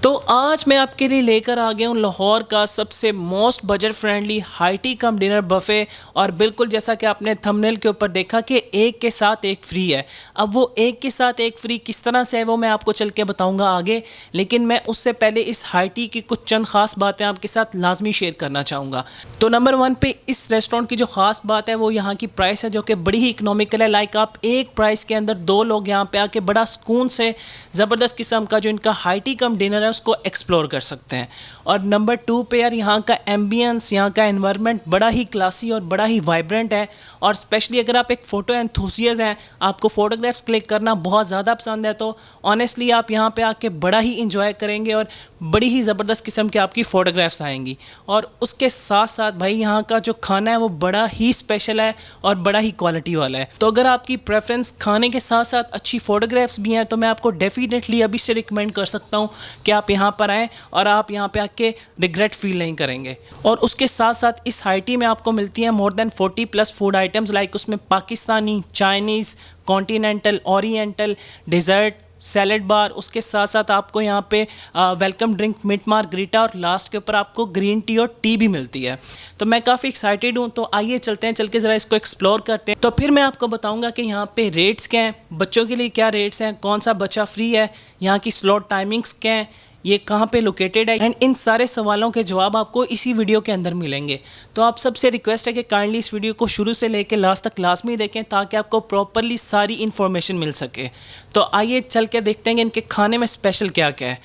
तो आज मैं आपके लिए लेकर आ गया हूँ लाहौर का सबसे most budget friendly high tea cum dinner buffet. और बिल्कुल जैसा कि आपने थंबनेल के ऊपर देखा कि एक के साथ एक फ्री है। अब वो एक के साथ एक फ्री किस तरह से है वो मैं आपको चल के बताऊंगा आगे, लेकिन मैं उससे पहले इस हाई टी की कुछ चंद ख़ास बातें आपके साथ लाजमी शेयर करना चाहूँगा। तो नंबर 1 पे इस रेस्टोरेंट की जो ख़ास बात है वो यहाँ की प्राइस है, जो कि बड़ी ही इकनॉमिकल है। लाइक आप एक प्राइस के अंदर 2 लोग यहाँ पे आके बड़ा सुकून से ज़बरदस्त किस्म का जो इनका हाई टी कम डिनर है उसको एक्सप्लोर कर सकते हैं। और नंबर 2 पे यार यहाँ का एम्बियंस, यहाँ का एनवायरनमेंट बड़ा ही क्लासी और बड़ा ही वाइब्रेंट है। और स्पेशली अगर आप एक फ़ोटो एंथुसियास्ट हैं, आपको फ़ोटोग्राफ्स क्लिक करना बहुत ज़्यादा पसंद है, तो ऑनेस्टली आप यहाँ पे आके बड़ा ही इंजॉय करेंगे और बड़ी ही ज़बरदस्त किस्म की आपकी फ़ोटोग्राफ्स आएंगी। और उसके साथ साथ भाई यहाँ का जो खाना है वो बड़ा ही स्पेशल है और बड़ा ही क्वालिटी वाला है। तो अगर आपकी प्रेफरेंस खाने के साथ साथ अच्छी फ़ोटोग्राफ्स भी हैं तो मैं आपको डेफिनेटली अभी से रिकमेंड कर सकता हूँ कि आप यहाँ पर आएँ और आप यहाँ पे आके रिग्रेट फील नहीं करेंगे। और उसके साथ साथ इस हाई टी में आपको मिलती हैं more than 40+ food items, like उसमें Pakistani, Chinese, continental, oriental, dessert, salad bar. उसके साथ साथ आपको यहाँ पे वेलकम ड्रिंक मिंट मार्गरीटा और लास्ट के ऊपर आपको ग्रीन टी और टी भी मिलती है। तो मैं काफ़ी एक्साइटेड हूँ, तो आइए चलते हैं, चल के ज़रा इसको एक्सप्लोर करते हैं। तो फिर मैं आपको बताऊँगा कि यहाँ पे रेट्स क्या हैं, बच्चों के लिए क्या रेट्स हैं, कौन सा बच्चा फ्री है, यहाँ की स्लॉट टाइमिंग्स क्या हैं, ये कहाँ पे लोकेटेड है, एंड इन सारे सवालों के जवाब आपको इसी वीडियो के अंदर मिलेंगे। तो आप सबसे रिक्वेस्ट है कि काइंडली इस वीडियो को शुरू से लेकर लास्ट तक लाजमी देखें ताकि आपको प्रॉपरली सारी इन्फॉर्मेशन मिल सके। तो आइए चल के देखते हैं कि इनके खाने में स्पेशल क्या क्या है।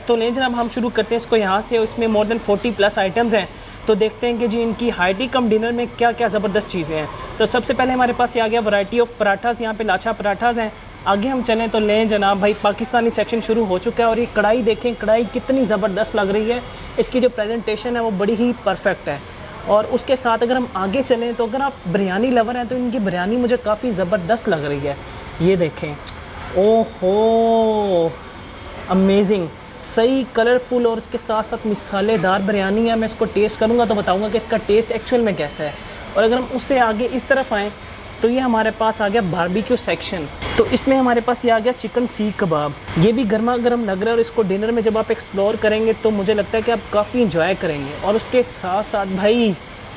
तो लें जनाब, हम शुरू करते हैं इसको यहाँ से। इसमें मोर देन 40+ आइटम्स हैं, तो देखते हैं कि जी इनकी हाई टी कम डिनर में क्या क्या ज़बरदस्त चीज़ें हैं। तो सबसे पहले हमारे पास ये आ गया वैरायटी ऑफ पराठास। यहाँ पे लाछा पराठास हैं। आगे हम चलें तो लें जनाब भाई, पाकिस्तानी सेक्शन शुरू हो चुका है। और ये कढ़ाई देखें, कढ़ाई कितनी ज़बरदस्त लग रही है, इसकी जो प्रेजेंटेशन है वो बड़ी ही परफेक्ट है। और उसके साथ अगर हम आगे चलें तो अगर आप बिरयानी लवर हैं तो इनकी बिरयानी मुझे काफ़ी ज़बरदस्त लग रही है। ये देखें, ओहो अमेजिंग, सही कलरफुल और उसके साथ साथ मिसालेदार बिरयानी है। मैं इसको टेस्ट करूँगा तो बताऊँगा कि इसका टेस्ट एक्चुअल में कैसा है। और अगर हम उससे आगे इस तरफ आएँ तो ये हमारे पास आ गया बारबेक्यू सेक्शन। तो इसमें हमारे पास ये आ गया चिकन सीख कबाब। ये भी गर्मा गर्म लग रहा है और इसको डिनर में जब आप एक्सप्लोर करेंगे तो मुझे लगता है कि आप काफ़ी इंजॉय करेंगे। और उसके साथ साथ भाई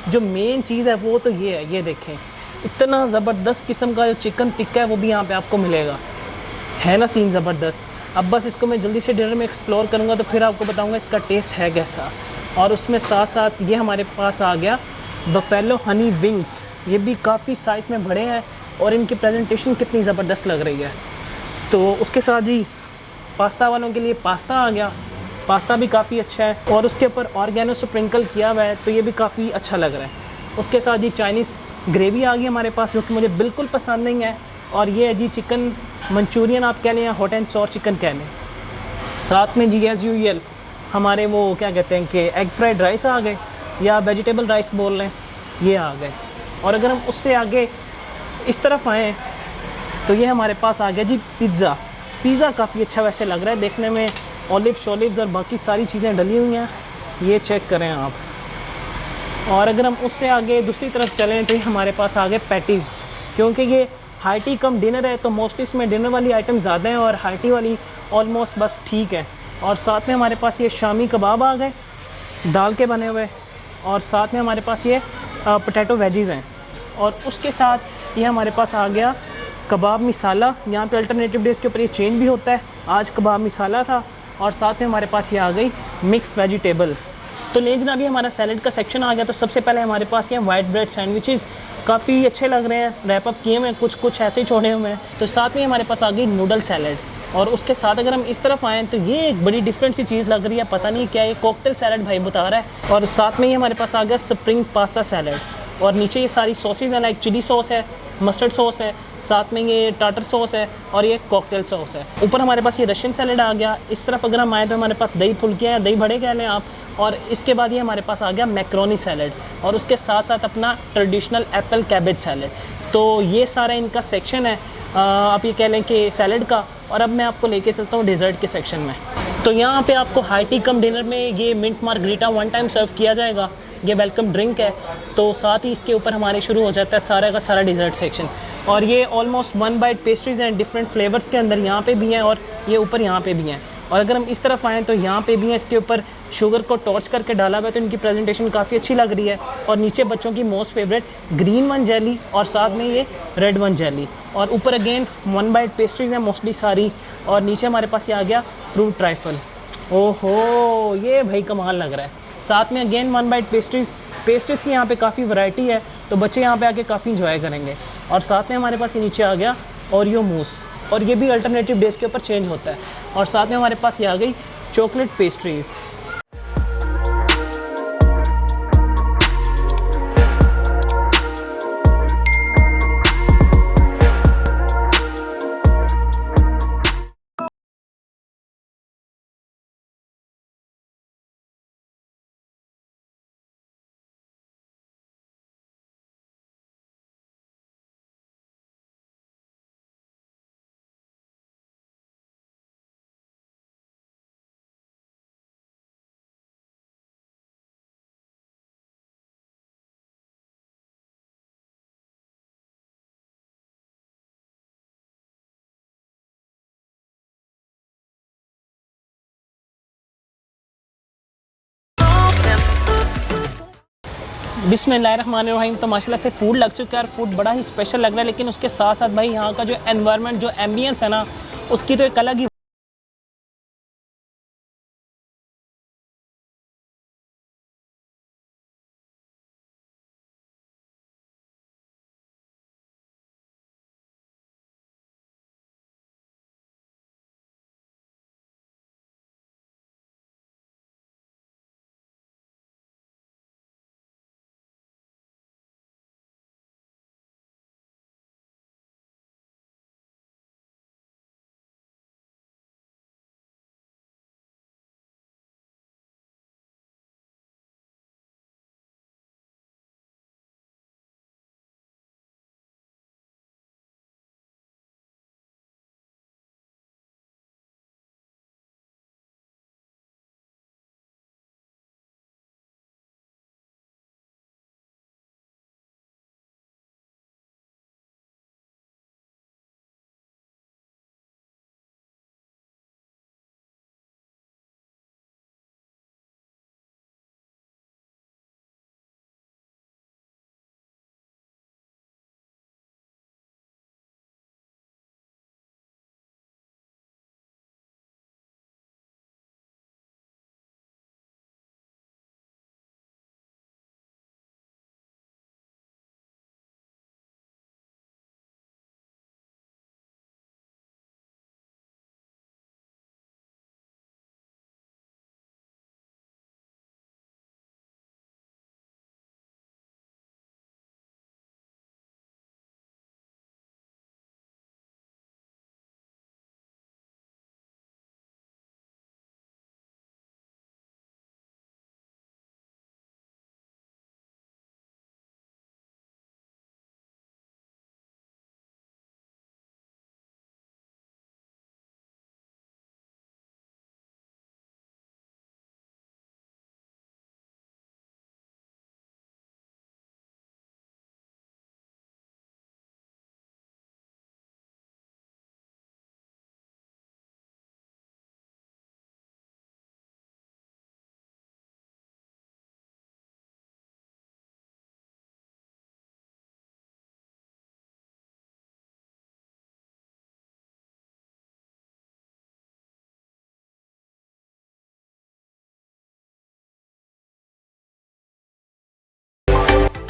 जो मेन चीज़ है वो तो ये है, ये देखें, इतना ज़बरदस्त किस्म का जो चिकन टिक्का है वो भी यहाँ पर आपको मिलेगा। है ना सीन ज़बरदस्त। अब बस इसको मैं जल्दी से डिनर में एक्सप्लोर करूँगा तो फिर आपको बताऊँगा इसका टेस्ट है कैसा। और उसमें साथ साथ ये हमारे पास आ गया बफेलो हनी विंग्स। ये भी काफ़ी साइज़ में बड़े हैं और इनकी प्रेजेंटेशन कितनी ज़बरदस्त लग रही है। तो उसके साथ जी पास्ता वालों के लिए पास्ता आ गया। पास्ता भी काफ़ी अच्छा है और उसके ऊपर ऑर्गेनो स्प्रिंकल किया हुआ है, तो ये भी काफ़ी अच्छा लग रहा है। उसके साथ जी चाइनीज़ ग्रेवी आ गई हमारे पास, जो कि मुझे बिल्कुल पसंद नहीं है। और ये है जी चिकन मंचूरियन आप कह लें या हॉट एंड सॉर चिकन कह लें। साथ में जी एज़ यूजुअल हमारे वो क्या कहते हैं कि एग फ्राइड राइस आ गए, या वेजिटेबल राइस बोल लें, ये आ गए। और अगर हम उससे आगे इस तरफ आएँ तो ये हमारे पास आ गया जी पिज़्ज़ा। पिज़्ज़ा काफ़ी अच्छा वैसे लग रहा है देखने में, ऑलिव शोलिव्स और बाकी सारी चीज़ें डली हुई हैं, ये चेक करें आप। और अगर हम उससे आगे दूसरी तरफ चलें तो ये हमारे पास आ गए पैटीज़। क्योंकि ये हाई टी कम डिनर है तो मोस्टली इसमें डिनर वाली आइटम ज़्यादा हैं और हाई टी वाली ऑलमोस्ट बस ठीक है। और साथ में हमारे पास ये शामी कबाब आ गए दाल के बने हुए, और साथ में हमारे पास ये पोटैटो वेजीज़ हैं। और उसके साथ ये हमारे पास आ गया कबाब मिसाला। यहाँ पे अल्टरनेटिव डेज़ के ऊपर ये चेंज भी होता है, आज कबाब मिसाला था। और साथ में हमारे पास ये आ गई मिक्स वेजिटेबल। तो ले जनाब, ये हमारा सैलड का सेक्शन आ गया। तो सबसे पहले हमारे पास ये वाइट ब्रेड सैंडविचेस काफ़ी अच्छे लग रहे हैं, रैप अप किए हुए हैं, कुछ ऐसे ही छोड़े हुए हैं। तो साथ में हमारे पास आ गई नूडल सैलड। और उसके साथ अगर हम इस तरफ आएँ तो ये एक बड़ी डिफरेंट सी चीज़ लग रही है, पता नहीं क्या, ये कॉकटेल सैलड भाई बता रहा है। और साथ में ये हमारे पास आ गया स्प्रिंग पास्ता सैलड। और नीचे ये सारी सॉसेज हैं, लाइक चिली सॉस है, मस्टर्ड सॉस है, साथ में ये टाटर सॉस है और ये कॉकटेल सॉस है। ऊपर हमारे पास ये रशियन सैलड आ गया। इस तरफ अगर हम आए तो हमारे पास दही फुल्कियाँ हैं, दही बड़े कह लें आप। और इसके बाद ये हमारे पास आ गया मैक्रोनी सैलड और उसके साथ साथ अपना ट्रेडिशनल एप्पल कैबेज सैलड। तो ये सारा इनका सेक्शन है, आप ये कह लें कि सैलड का। और अब मैं आपको लेके चलता हूँ डेज़र्ट के सेक्शन में। तो यहाँ पे आपको हाई टी कम डिनर में ये मिंट मार्गरीटा 1 टाइम सर्व किया जाएगा। ये वेलकम ड्रिंक है। तो साथ ही इसके ऊपर हमारे शुरू हो जाता है सारा का सारा डिज़र्ट सेक्शन। और ये ऑलमोस्ट 1 बाइट पेस्ट्रीज़ हैं डिफरेंट फ्लेवर्स के अंदर, यहाँ पे भी हैं और ये ऊपर यहाँ पे भी हैं। और अगर हम इस तरफ आएँ तो यहाँ पे भी है इसके ऊपर शुगर को टॉर्च करके डाला हुआ है, तो इनकी प्रेजेंटेशन काफ़ी अच्छी लग रही है। और नीचे बच्चों की most favourite green one jelly और साथ में ये रेड वन जेली, और ऊपर अगेन 1 बाइट पेस्ट्रीज़ हैं मोस्टली सारी, और नीचे हमारे पास ये आ गया फ्रूट ट्राइफल। ओहो, ये भाई कमाल लग रहा है। साथ में अगेन 1 बाइट पेस्ट्रीज़ की यहाँ पे काफ़ी वैरायटी है, तो बच्चे यहाँ पे आके काफ़ी इंजॉय करेंगे। और साथ में हमारे पास ये नीचे आ गया ओरियो मूस, और ये भी अल्टरनेटिव डेज़ के ऊपर चेंज होता है। और साथ में हमारे पास ये आ गई चॉकलेट पेस्ट्रीज़। बिस्मिल्लाहिर्रहमानिर्रहीम। तो माशाल्लाह से फूड लग चुका है और फूड बड़ा ही स्पेशल लग रहा है, लेकिन उसके साथ साथ भाई यहाँ का जो एनवायरनमेंट, जो एम्बियंस है ना, उसकी तो एक अलग ही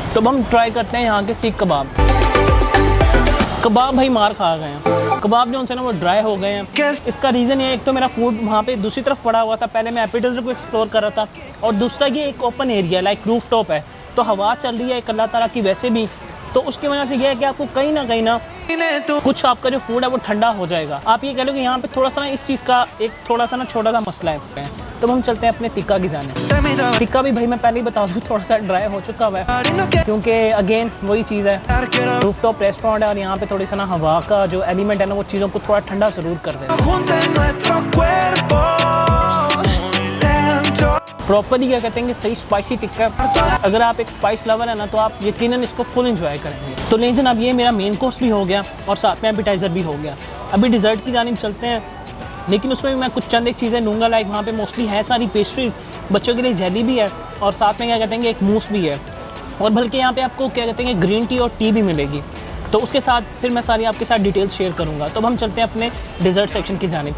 तो अब हम ट्राई करते हैं यहाँ के सीख कबाब। कबाब भाई मार खा गए हैं, कबाब जो उनसे ना वो ड्राई हो गए हैं। इसका रीज़न ये, एक तो मेरा फूड वहाँ पे दूसरी तरफ पड़ा हुआ था, पहले मैं एपिटाइज़र को एक्सप्लोर कर रहा था, और दूसरा ये एक open area like roof top है, तो हवा चल रही है एक अल्लाह ताला की वैसे भी, तो उसकी वजह से ये है कि आपको कहीं ना कुछ आपका जो फूड है वो ठंडा हो जाएगा। आप ये कह लो कि यहाँ पे थोड़ा सा ना इस चीज़ का एक थोड़ा सा ना छोटा सा मसला है। तो हम चलते हैं अपने टिक्का की जाने। टिक्का भी भाई मैं पहले ही बता दूँ थोड़ा सा ड्राई हो चुका हुआ है, क्योंकि अगेन वही चीज़ है, रूफ टॉप रेस्टोरेंट है, और यहाँ पे थोड़ी सा ना हवा का जो एलिमेंट है ना वो चीज़ों को थोड़ा ठंडा ज़रूर कर देता है। प्रॉपरली क्या कहते हैं कि सही स्पाइसी टिक्का। अगर आप एक स्पाइस लवर है ना, तो आप यकीनन इसको फुल एंजॉय करेंगे। तो लेकिन अब ये मेरा मेन कोर्स भी हो गया और साथ में एपिटाइज़र भी हो गया। अभी डिज़र्ट की जानिब चलते हैं। लेकिन उसमें भी मैं कुछ चंद एक चीज़ें लूँगा। लाइक वहाँ पे मोस्टली है सारी पेस्ट्रीज़, बच्चों के लिए जेली भी है और साथ में क्या कहते हैं कि एक मूस भी है, और बल्कि यहाँ पे आपको क्या कहते हैं ग्रीन टी और टी भी मिलेगी। तो उसके साथ फिर मैं सारी आपके साथ डिटेल्स शेयर करूँगा। तो अब हम चलते हैं अपने डिज़र्ट सेक्शन की जानिब।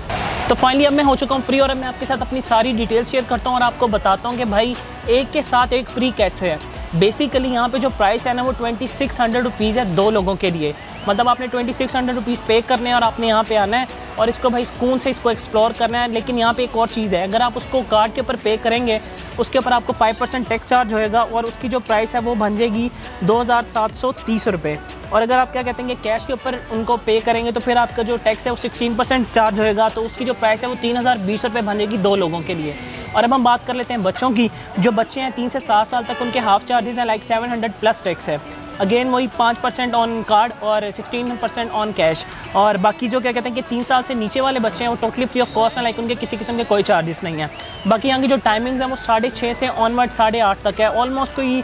तो फाइनली अब मैं हो चुका हूँ फ्री, और अब मैं आपके साथ अपनी सारी डिटेल्स शेयर करता हूँ और आपको बताता हूँ कि भाई एक के साथ एक फ्री कैसे है। बेसिकली यहाँ पे जो प्राइस है ना वो 2600 रुपीज़ है 2 लोगों के लिए। मतलब आपने 2600 रुपीज़ पे करने हैं और आपने यहाँ पे आना है और इसको भाई सुकून से इसको एक्सप्लोर करना है। लेकिन यहाँ पे एक और चीज़ है, अगर आप उसको कार्ड के ऊपर पे करेंगे उसके ऊपर आपको 5% टैक्स चार्ज होएगा और उसकी जो प्राइस है वो बन जाएगी 2730 रुपये। और अगर आप क्या कहते हैं कि कैश के ऊपर उनको पे करेंगे तो फिर आपका जो टैक्स है वो 16% चार्ज होएगा, तो उसकी जो प्राइस है वो 3020 रुपये बन जाएगी 2 लोगों के लिए। और अब हम बात कर लेते हैं बच्चों की। जो बच्चे हैं 3 से 7 साल तक उनके हाफ चार्जेस हैं लाइक 700 प्लस टैक्स है। अगेन वही 5% ऑन कार्ड और 16% ऑन कैश। और बाकी जो क्या कहते हैं कि 3 साल से नीचे वाले बच्चे हैं वो टोटली फ्री ऑफ कॉस्ट है, लाइक उनके किसी किस्म के कोई चार्जेस नहीं है। बाकी यहाँ की जो टाइमिंग्स हैं वो 6:30 से ऑनवर्ड 8:30 तक है। ऑलमोस्ट कोई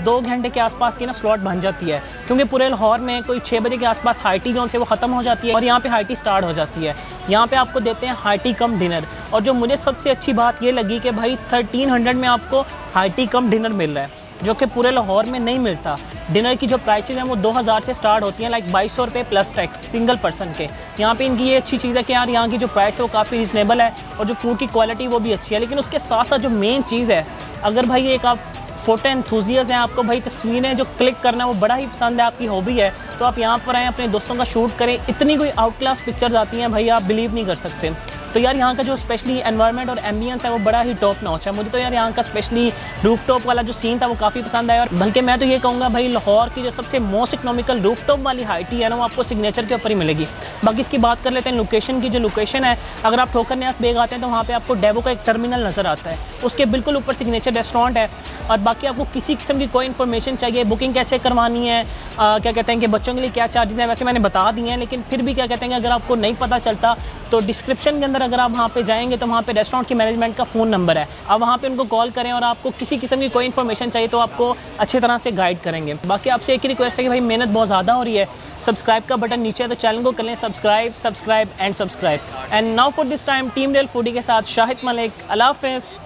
2 घंटे के आसपास की ना स्लॉट बन जाती है, क्योंकि पूरे लाहौर में कोई 6 बजे के आसपास हाई टी जोन से वो ख़त्म हो जाती है और यहाँ पे हाई टी स्टार्ट हो जाती है। यहाँ पे आपको देते हैं हाई टी कम डिनर, और जो मुझे सबसे अच्छी बात ये लगी कि भाई 1300 में आपको हाई टी कम डिनर मिल रहा है, जो कि पूरे लाहौर में नहीं मिलता। डिनर की जो प्राइसेस हैं वो 2000 से स्टार्ट होती हैं, लाइक 2200 रुपये प्लस टैक्स सिंगल पर्सन के। यहाँ पे इनकी ये अच्छी चीज़ है कि यार यहाँ की जो प्राइस है वो काफ़ी रिजनेबल है और जो फूड की क्वालिटी वो भी अच्छी है। लेकिन उसके साथ साथ जो मेन चीज़ है, अगर भाई एक आप फ़ोटो एंथुजियास्ट हैं, आपको भाई तस्वीरें जो क्लिक करना है वो बड़ा ही पसंद है, आपकी हॉबी है, तो आप यहाँ पर आएँ, अपने दोस्तों का शूट करें। इतनी कोई आउट क्लास पिक्चर्स आती हैं भाई, आप बिलीव नहीं कर सकते। तो यार यहाँ का जो स्पेशली एनवायरनमेंट और एम्बियंस है वो बड़ा ही टॉप नॉच है। मुझे तो यार यहाँ का स्पेशली रूफटॉप वाला जो सीन था वो काफ़ी पसंद आया। और बल्कि मैं तो ये कहूँगा भाई लाहौर की जो सबसे मोस्ट इकोनॉमिकल रूफटॉप वाली हाई टी है ना वो आपको सिग्नेचर के ऊपर ही मिलेगी। बाकी इसकी बात कर लेते हैं लोकेशन की। जो लोकेशन है, अगर आप ठोकर न्यास बेग आते हैं तो वहाँ पर आपको डेवो का एक टर्मिनल नज़र आता है, उसके बिल्कुल ऊपर सिग्नेचर रेस्टोरेंट है। और बाकी आपको किसी किस्म की कोई इन्फॉर्मेशन चाहिए, बुकिंग कैसे करवानी है, क्या कहते हैं कि बच्चों के लिए क्या चार्जेस हैं, वैसे मैंने बता दिए हैं। लेकिन फिर भी क्या कहते हैं कि अगर आपको नहीं पता चलता तो डिस्क्रिप्शन के अंदर अगर आप वहाँ पे जाएंगे तो वहाँ पे रेस्टोरेंट की मैनेजमेंट का फ़ोन नंबर है, आप वहाँ पे उनको कॉल करें और आपको किसी किस्म की कोई इन्फॉर्मेशन चाहिए तो आपको अच्छी तरह से गाइड करेंगे। बाकी आपसे एक ही रिक्वेस्ट है कि भाई मेहनत बहुत ज़्यादा हो रही है, सब्सक्राइब का बटन नीचे है तो चैनल को कर लें subscribe and now for this time team Dell foodie के साथ शाहिद मलिक। अल्लाह हाफ़िज़।